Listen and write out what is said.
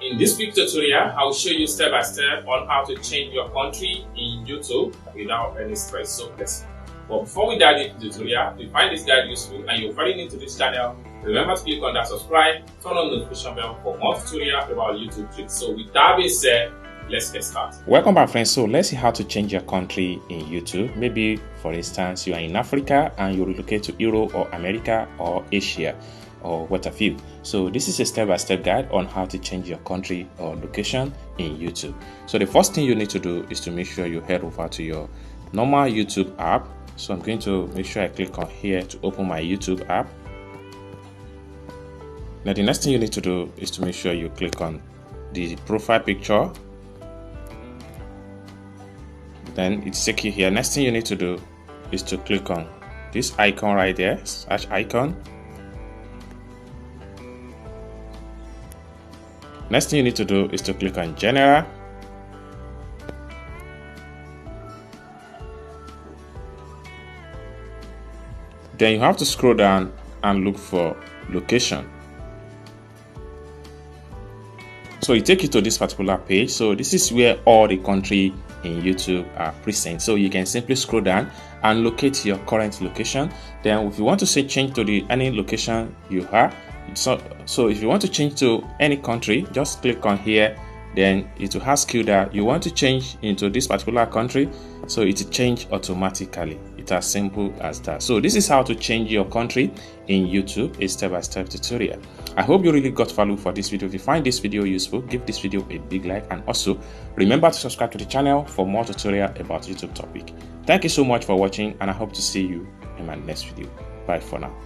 In this quick tutorial, I will show you step by step on how to change your country in YouTube without any stress. So let's. But before we dive into the tutorial, if you find this guide useful and you're very new to this channel, remember to click on that subscribe, turn on the notification bell for more tutorials about YouTube tricks. So with that being said, let's get started. Welcome back, friends. So let's see how to change your country in YouTube. Maybe for instance, you are in Africa and you relocate to Europe or America or Asia or what have you. So this is a step-by-step guide on how to change your country or location in YouTube. So the first thing you need to do is to make sure you head over to your normal YouTube app. So I'm going to make sure I click on here to open my YouTube app. Now the next thing you need to do is to make sure you click on the profile picture. Then it's take you here. Next thing you need to do is to click on this icon right there, search icon. Next thing you need to do is to click on general. Then you have to scroll down and look for location. So it takes you to this particular page. So this is where all the country in YouTube are present. So you can simply scroll down and locate your current location. Then if you want to say change to any location you have, so if you want to change to any country, just click on here. Then it will ask you that you want to change into this particular country, so it will change automatically. It's as simple as that. So this is how to change your country in YouTube, a step-by-step tutorial. I hope you really got value for this video. If you find this video useful, give this video a big like, and also remember to subscribe to the channel for more tutorial about YouTube topic. Thank you so much for watching, and I hope to see you in my next video. Bye for now.